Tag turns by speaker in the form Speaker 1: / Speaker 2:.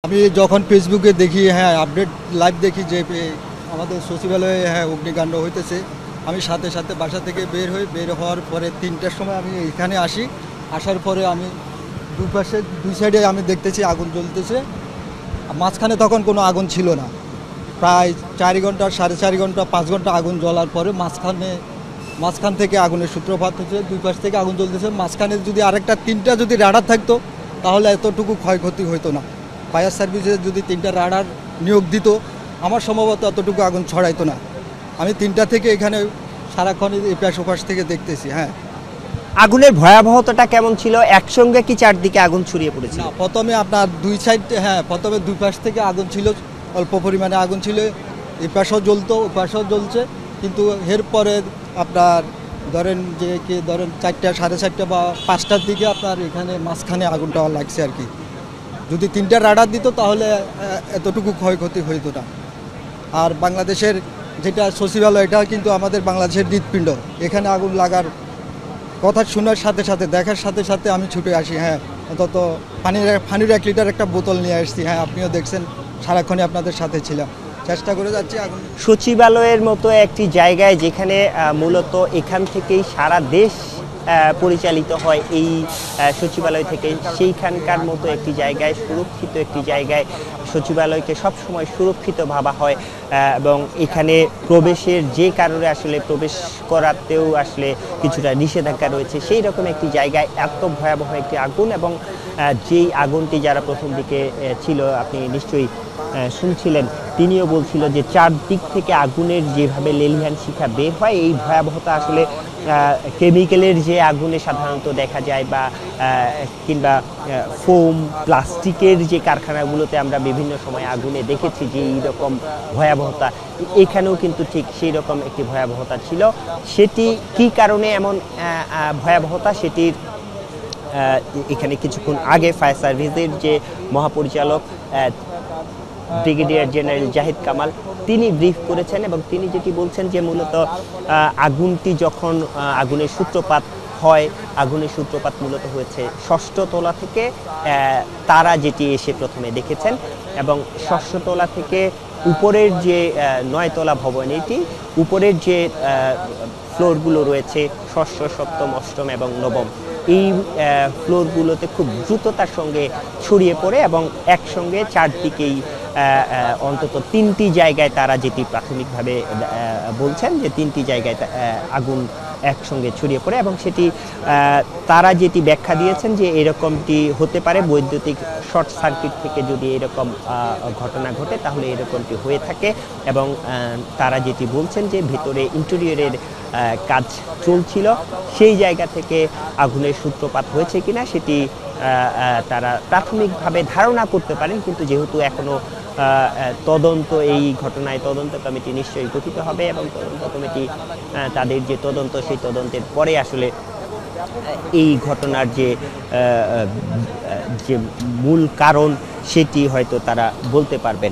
Speaker 1: আমি যখন ফেসবুকে দেখি, হ্যাঁ আপডেট লাইভ দেখি যে আমাদের সচিবালয়ে হ্যাঁ অগ্নিকাণ্ড হইতেছে, আমি সাথে সাথে বাসা থেকে বের হওয়ার পরে 3টার সময় আমি এখানে আসি। আসার পরে আমি দুই সাইডে আমি দেখতেছি আগুন জ্বলতেছে। মাঝখানে তখন কোনো আগুন ছিল না। প্রায় 4 ঘন্টা, 4.5 ঘন্টা, 5 ঘন্টা আগুন জ্বলার পরে মাঝখান থেকে আগুনের সূত্রপাত হচ্ছে। দুই পাশ থেকে আগুন জ্বলতেছে। মাঝখানে যদি আরেকটা 3টা যদি রাডার থাকতো তাহলে এতটুকু ক্ষয়ক্ষতি হতো না। ফায়ার সার্ভিসে যদি 3টা রাডার নিয়োগ দিত, আমার সম্ভবত এতটুকু আগুন ছড়াইতো না। আমি 3টা থেকে এখানে সারাক্ষণ এপাশ ওপাশ থেকে দেখতেছি। হ্যাঁ,
Speaker 2: আগুনের ভয়াবহতাটা কেমন ছিল? একসঙ্গে কি চারদিকে আগুন ছড়িয়ে পড়েছিল?
Speaker 1: প্রথমে আপনার দুই সাইড, হ্যাঁ প্রথমে দুই পাশ থেকে আগুন ছিল, অল্প পরিমাণে আগুন ছিল। এই পাশেও জ্বলতো, ও পাশেও জ্বলছে। কিন্তু এরপরে আপনার ধরেন 4টা, 4:30 বা 5টার দিকে আপনার এখানে মাঝখানে আগুনটা লাগছে আর কি। যদি 3টা রাডার দিত তাহলে এতটুকু ক্ষয়ক্ষতি হইতো না। আর বাংলাদেশের যেটা সচিবালয়, এটা কিন্তু আমাদের বাংলাদেশের হৃৎপিণ্ড। এখানে আগুন লাগার কথা শোনার সাথে সাথে, দেখার সাথে সাথে আমি ছুটে আসি। হ্যাঁ, অন্তত পানির 1 লিটার একটা বোতল নিয়ে আসছি। হ্যাঁ, আপনিও দেখছেন, সারাক্ষণই আপনাদের সাথে ছিলাম, চেষ্টা করে যাচ্ছি আগুন।
Speaker 2: সচিবালয়ের মতো একটি জায়গায় যেখানে মূলত এখান থেকেই সারা দেশ পরিচালিত হয়, এই সচিবালয় থেকে, সেইখানকার মতো একটি জায়গায়, সুরক্ষিত একটি জায়গায় সচিবালয়কে সবসময় সুরক্ষিত ভাবা হয় এবং এখানে প্রবেশের যে কারণে আসলে প্রবেশ করাতেও আসলে কিছুটা নিষেধাজ্ঞা রয়েছে। সেই রকম একটি জায়গায় এত ভয়াবহ একটি আগুন, এবং যেই আগুনটি যারা প্রথম দিকে ছিল, আপনি নিশ্চয়ই শুনছিলেন, তিনিও বলছিল যে চারদিক থেকে আগুনের যেভাবে লেলিহান শিখা বের হয়, এই ভয়াবহতা আসলে কেমিক্যালের যে আগুনে সাধারণত দেখা যায়, বা কিংবা ফোম, প্লাস্টিকের যে কারখানাগুলোতে আমরা বিভিন্ন সময় আগুনে দেখেছি যে এইরকম ভয়াবহতা, এখানেও কিন্তু ঠিক সেই রকম একটি ভয়াবহতা ছিল। সেটি কি কারণে এমন ভয়াবহতা, সেটির এখানে কিছুক্ষণ আগে ফায়ার সার্ভিসের যে মহাপরিচালক ব্রিগেডিয়ার জেনারেল জাহিদ কামাল, তিনি ব্রিফ করেছেন এবং তিনি যেটি বলছেন যে মূলত আগুনটি যখন আগুনের সূত্রপাত হয়, আগুনের সূত্রপাত মূলত হয়েছে 6ষ্ঠ তলা থেকে। তারা যেটি এসে প্রথমে দেখেছেন, এবং 6ষ্ঠ তলা থেকে উপরের যে 9 তলা ভবন, এটি উপরের যে ফ্লোরগুলো রয়েছে, 6ষ্ঠ, 7ম, 8ম এবং 9ম, এই ফ্লোরগুলোতে খুব দ্রুততার সঙ্গে ছড়িয়ে পড়ে এবং একসঙ্গে চারদিকেই অন্তত 3টি জায়গায়, তারা যেটি প্রাথমিকভাবে বলছেন যে 3টি জায়গায় আগুন একসঙ্গে ছড়িয়ে পড়ে, এবং সেটি তারা যেটি ব্যাখ্যা দিয়েছেন যে এরকমটি হতে পারে বৈদ্যুতিক শর্ট সার্কিট থেকে যদি এরকম ঘটনা ঘটে তাহলে এরকমটি হয়ে থাকে। এবং তারা যেটি বলছেন যে ভেতরে ইন্টেরিয়রের কাজ চলছিল, সেই জায়গা থেকে আগুনের সূত্রপাত হয়েছে কিনা সেটি তারা প্রাথমিকভাবে ধারণা করতে পারেন। কিন্তু যেহেতু এখনো তদন্ত, এই ঘটনায় তদন্ত কমিটি নিশ্চয়ই গঠিত হবে, এবং তদন্ত কমিটি তাদের যে তদন্ত, সেই তদন্তের পরে আসলে এই ঘটনার যে মূল কারণ সেটি হয়তো তারা বলতে পারবেন।